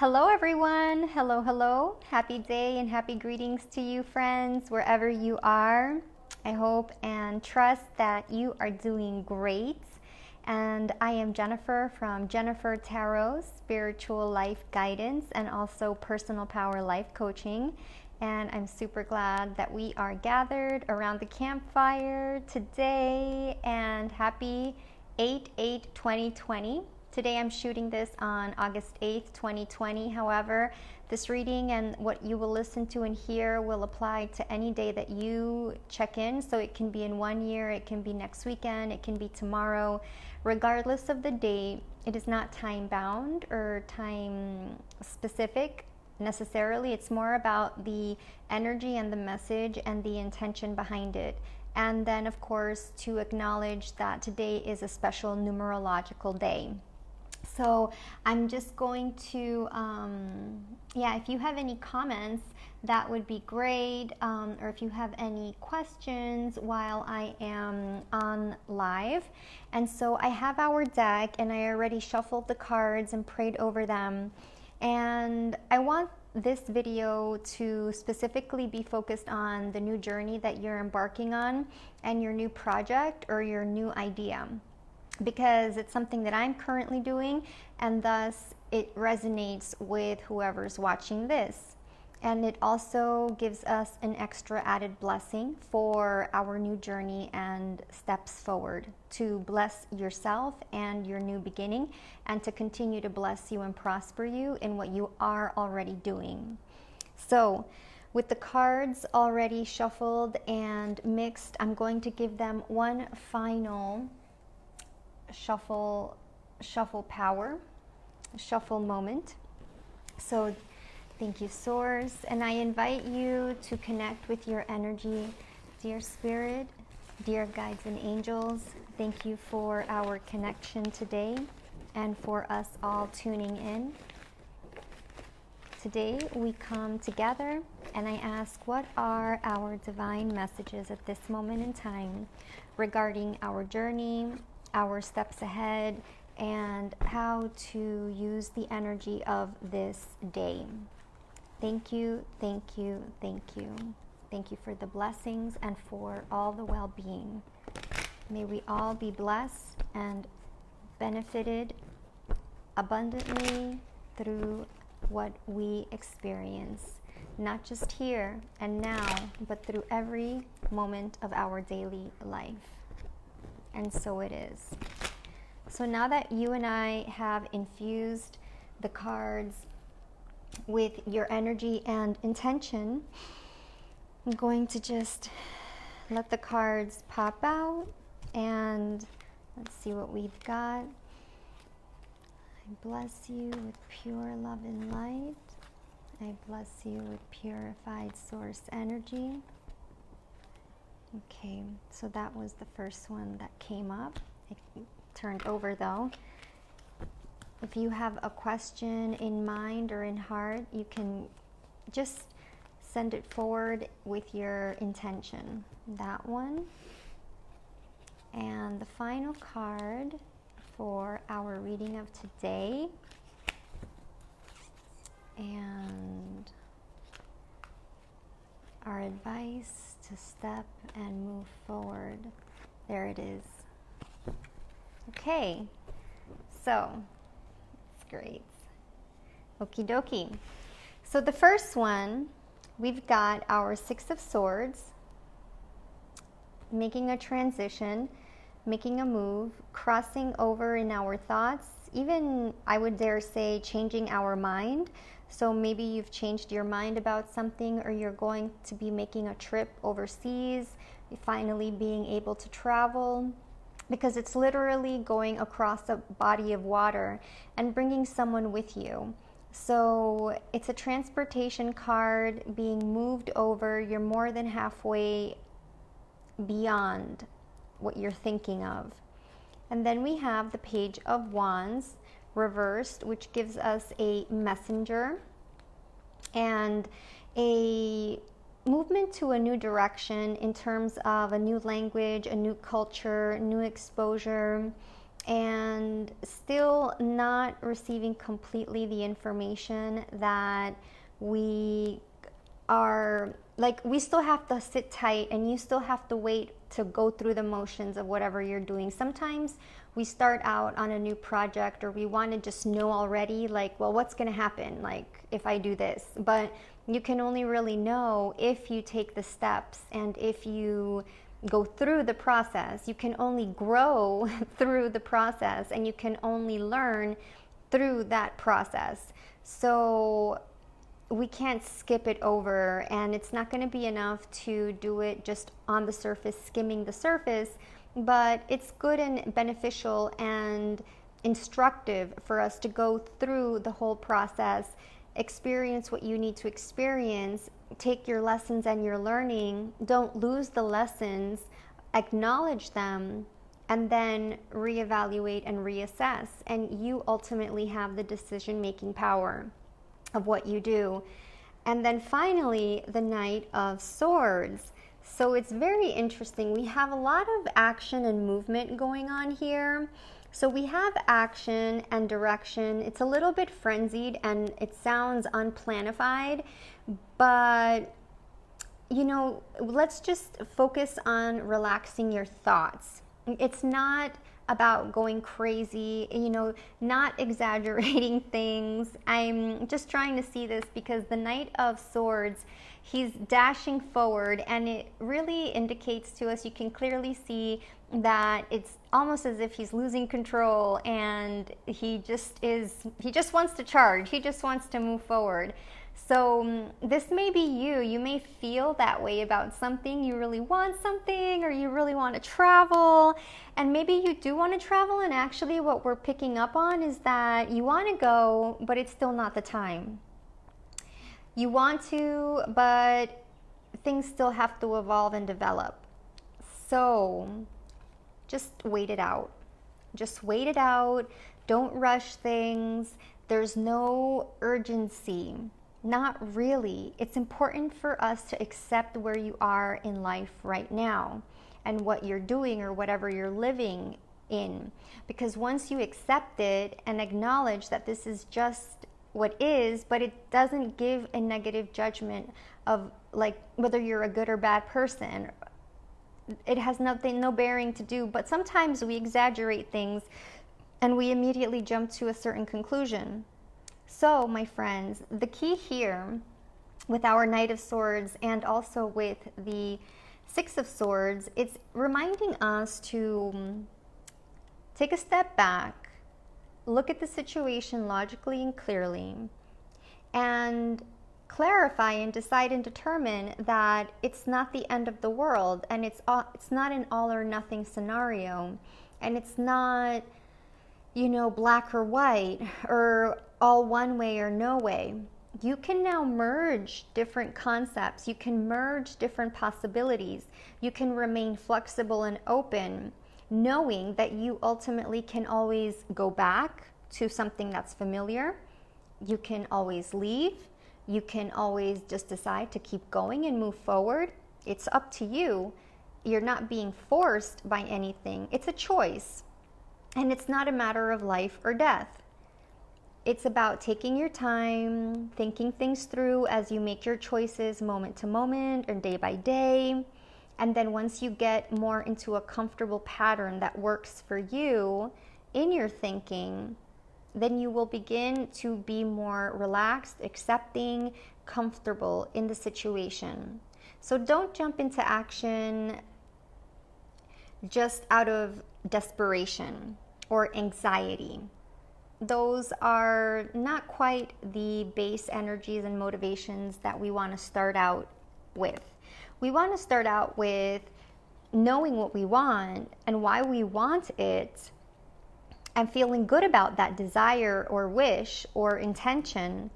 Hello, everyone. Hello, hello. Happy day and happy greetings to you, friends, wherever you are. I hope and trust that you are doing great. And I am Jennifer from Jennifer Tarot Spiritual Life Guidance and also Personal Power Life Coaching. And I'm super glad that we are gathered around the campfire today. And happy 8/8/2020. Today I'm shooting this on August 8th, 2020. However, this reading and what you will listen to and hear will apply to any day that you check in. So it can be in 1 year, it can be next weekend, it can be tomorrow. Regardless of the date, it is not time bound or time specific necessarily. It's more about the energy and the message and the intention behind it. And then, of course, to acknowledge that today is a special numerological day. So I'm just going to, if you have any comments, that would be great. Or if you have any questions while I am on live. And so I have our deck and I already shuffled the cards and prayed over them. And I want this video to specifically be focused on the new journey that you're embarking on and your new project or your new idea, because it's something that I'm currently doing and thus it resonates with whoever's watching this. And it also gives us an extra added blessing for our new journey and steps forward to bless yourself and your new beginning and to continue to bless you and prosper you in what you are already doing. So with the cards already shuffled and mixed, I'm going to give them one final shuffle moment. So thank you, Source, and I invite you to connect with your energy. Dear Spirit, dear guides and angels, thank you for our connection today and for us all tuning in. Today we come together and I ask, what are our divine messages at this moment in time regarding our journey, our steps ahead, and how to use the energy of this day. Thank you, thank you, thank you. Thank you for the blessings and for all the well-being. May we all be blessed and benefited abundantly through what we experience, not just here and now, but through every moment of our daily life. And so it is. So now that you and I have infused the cards with your energy and intention, I'm going to just let the cards pop out and let's see what we've got. I bless you with pure love and light. I bless you with purified source energy. Okay, so that was the first one that came up. It turned over though. If you have a question in mind or in heart, you can just send it forward with your intention. That one. And the final card for our reading of today. And our advice to step and move forward. There it is. Okay, so it's great. Okie dokie. So the first one, we've got our Six of Swords, making a transition, making a move, crossing over in our thoughts, even I would dare say changing our mind. So maybe you've changed your mind about something, or you're going to be making a trip overseas, finally being able to travel, because it's literally going across a body of water and bringing someone with you. So it's a transportation card being moved over. You're more than halfway beyond what you're thinking of. And then we have the Page of Wands reversed, which gives us a messenger and a movement to a new direction in terms of a new language, a new culture, new exposure, and still not receiving completely the information that we are, like, we still have to sit tight and you still have to wait to go through the motions of whatever you're doing. Sometimes we start out on a new project or we want to just know already, like, well, what's going to happen, like, if I do this? But you can only really know if you take the steps and if you go through the process. You can only grow through the process, and you can only learn through that process. So we can't skip it over, and it's not going to be enough to do it just on the surface, skimming the surface, but it's good and beneficial and instructive for us to go through the whole process, experience what you need to experience, take your lessons and your learning, don't lose the lessons, acknowledge them, and then reevaluate and reassess. And you ultimately have the decision-making power of what you do. And then finally, the Knight of Swords. So it's very interesting. We have a lot of action and movement going on here. So we have action and direction. It's a little bit frenzied and it sounds unplanified, but you know, let's just focus on relaxing your thoughts. It's not about going crazy, you know, not exaggerating things. I'm just trying to see this because the Knight of Swords, he's dashing forward, and it really indicates to us, you can clearly see that it's almost as if he's losing control, and he just wants to charge. He just wants to move forward. So this may be you. You may feel that way about something. You really want something, or you really want to travel, and maybe you do want to travel, and actually what we're picking up on is that you want to go, but it's still not the time. You want to, but things still have to evolve and develop. So just wait it out. Just wait it out. Don't rush things. There's no urgency. Not really. It's important for us to accept where you are in life right now and what you're doing or whatever you're living in. Because once you accept it and acknowledge that this is just what is, but it doesn't give a negative judgment of like whether you're a good or bad person. It has no bearing to do, but sometimes we exaggerate things and we immediately jump to a certain conclusion. So, my friends, the key here with our Knight of Swords and also with the Six of Swords, it's reminding us to take a step back, look at the situation logically and clearly, and clarify and decide and determine that it's not the end of the world, and it's not an all or nothing scenario, and it's not, you know, black or white or all one way or no way. You can now merge different concepts. You can merge different possibilities. You can remain flexible and open, knowing that you ultimately can always go back to something that's familiar. You can always leave. You can always just decide to keep going and move forward. It's up to you. You're not being forced by anything. It's a choice. And it's not a matter of life or death. It's about taking your time, thinking things through as you make your choices moment to moment or day by day. And then once you get more into a comfortable pattern that works for you in your thinking, then you will begin to be more relaxed, accepting, comfortable in the situation. So don't jump into action just out of desperation or anxiety. Those are not quite the base energies and motivations that we want to start out with. We want to start out with knowing what we want and why we want it, and feeling good about that desire or wish or intention.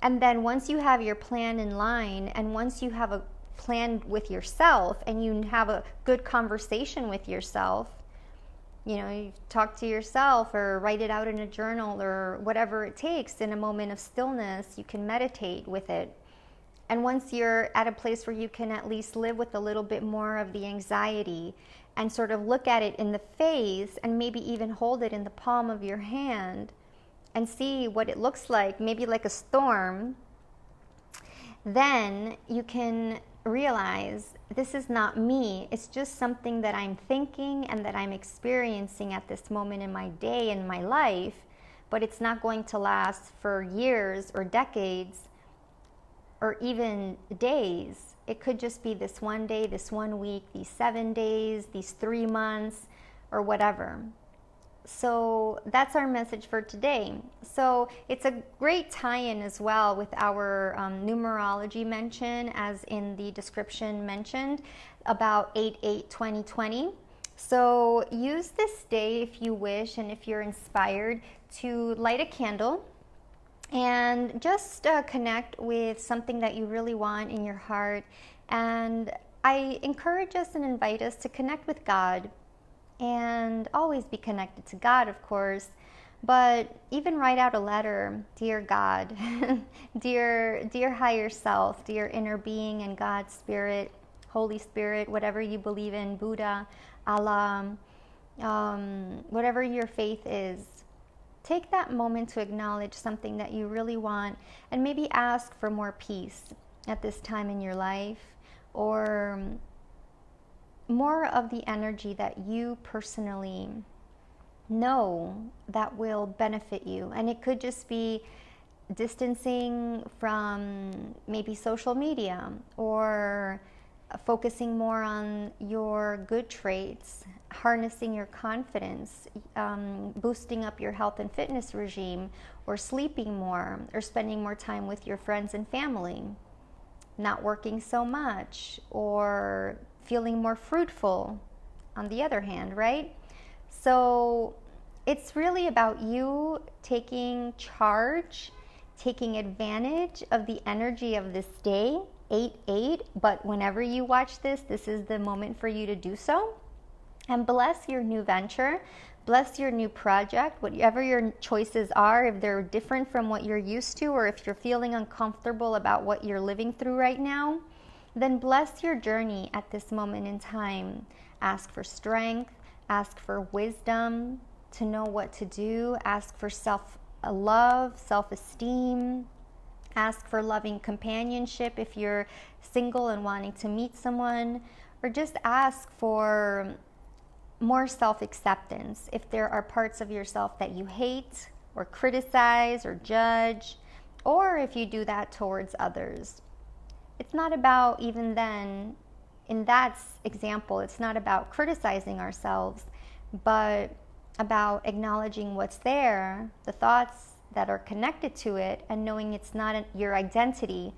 And then once you have your plan in line, and once you have a plan with yourself and you have a good conversation with yourself, you know, you talk to yourself or write it out in a journal or whatever it takes in a moment of stillness, you can meditate with it. And once you're at a place where you can at least live with a little bit more of the anxiety and sort of look at it in the face and maybe even hold it in the palm of your hand and see what it looks like, maybe like a storm, then you can realize this is not me. It's just something that I'm thinking and that I'm experiencing at this moment in my day and my life, but it's not going to last for years or decades or even days. It could just be this one day, this 1 week, these 7 days, these 3 months, or whatever. So that's our message for today. So it's a great tie-in as well with our numerology mention, as in the description mentioned, about 8/8/2020. So use this day if you wish, and if you're inspired, to light a candle and just connect with something that you really want in your heart. And I encourage us and invite us to connect with God, and always be connected to God, of course, but even write out a letter. Dear God, dear higher self, dear inner being and God, Spirit, Holy Spirit, whatever you believe in, Buddha, Allah, whatever your faith is. Take that moment to acknowledge something that you really want, and maybe ask for more peace at this time in your life, or more of the energy that you personally know that will benefit you. And it could just be distancing from maybe social media, or focusing more on your good traits, harnessing your confidence, boosting up your health and fitness regime, or sleeping more, or spending more time with your friends and family, not working so much, or feeling more fruitful on the other hand, right? So it's really about you taking charge, taking advantage of the energy of this day, 8/8, but whenever you watch this, this is the moment for you to do so. And bless your new venture, bless your new project, whatever your choices are. If they're different from what you're used to, or if you're feeling uncomfortable about what you're living through right now, then bless your journey at this moment in time. Ask for strength, ask for wisdom to know what to do, ask for self-love, self-esteem, ask for loving companionship if you're single and wanting to meet someone, or just ask for more self-acceptance if there are parts of yourself that you hate or criticize or judge, or if you do that towards others. It's not about, even then, in that example, it's not about criticizing ourselves, but about acknowledging what's there, the thoughts that are connected to it, and knowing it's not your identity.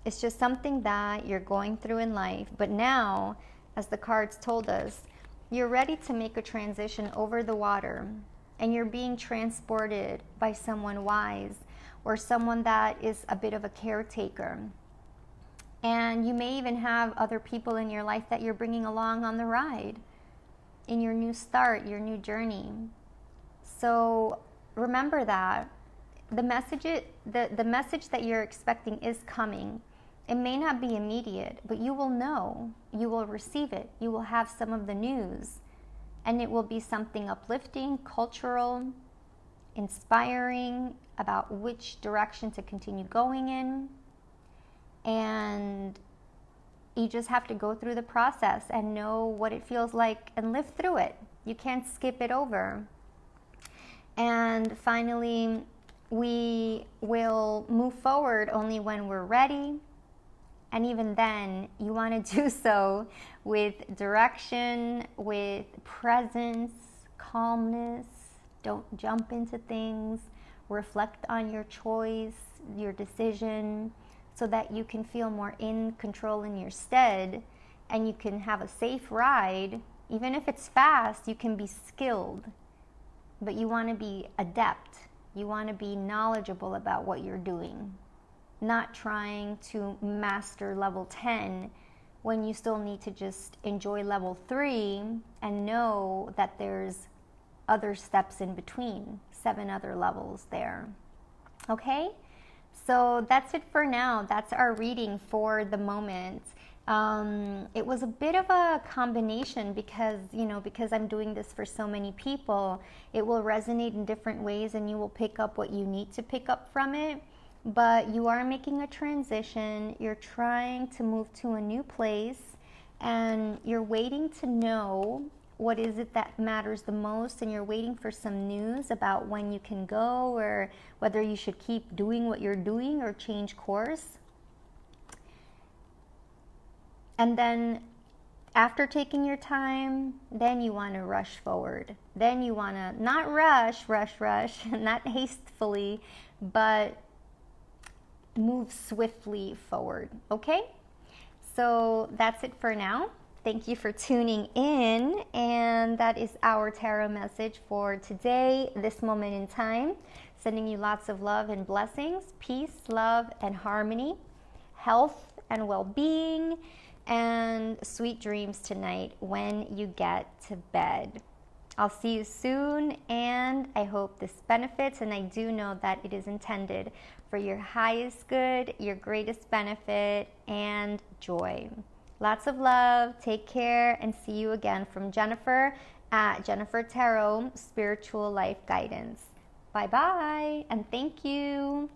It's just something that you're going through in life. But now, as the cards told us, you're ready to make a transition over the water, and you're being transported by someone wise, or someone that is a bit of a caretaker. And you may even have other people in your life that you're bringing along on the ride in your new start, your new journey. So remember that the message that you're expecting is coming. It may not be immediate, but you will know. You will receive it. You will have some of the news, and it will be something uplifting, cultural, inspiring about which direction to continue going in. And you just have to go through the process and know what it feels like and live through it. You can't skip it over. And finally, we will move forward only when we're ready. And even then, you want to do so with direction, with presence, calmness. Don't jump into things. Reflect on your choice, your decision, so that you can feel more in control in your stead, and you can have a safe ride. Even if it's fast, you can be skilled, but you want to be adept. You want to be knowledgeable about what you're doing, not trying to master level 10 when you still need to just enjoy level 3 and know that there's other steps in between, 7 other levels there. Okay? So that's it for now. That's our reading for the moment. It was a bit of a combination because, because I'm doing this for so many people, it will resonate in different ways and you will pick up what you need to pick up from it. But you are making a transition, you're trying to move to a new place, and you're waiting to know what is it that matters the most, and you're waiting for some news about when you can go or whether you should keep doing what you're doing or change course. And then after taking your time, then you want to rush forward. Then you want to not rush, not hastily, but move swiftly forward. Okay? So that's it for now. Thank you for tuning in. And that is our tarot message for today, this moment in time. Sending you lots of love and blessings, peace, love, and harmony, health and well-being, and sweet dreams tonight when you get to bed. I'll see you soon, and I hope this benefits, and I do know that it is intended for your highest good, your greatest benefit, and joy. Lots of love, take care, and see you again from Jennifer at Jennifer Tarot Spiritual Life Guidance. Bye-bye, and thank you.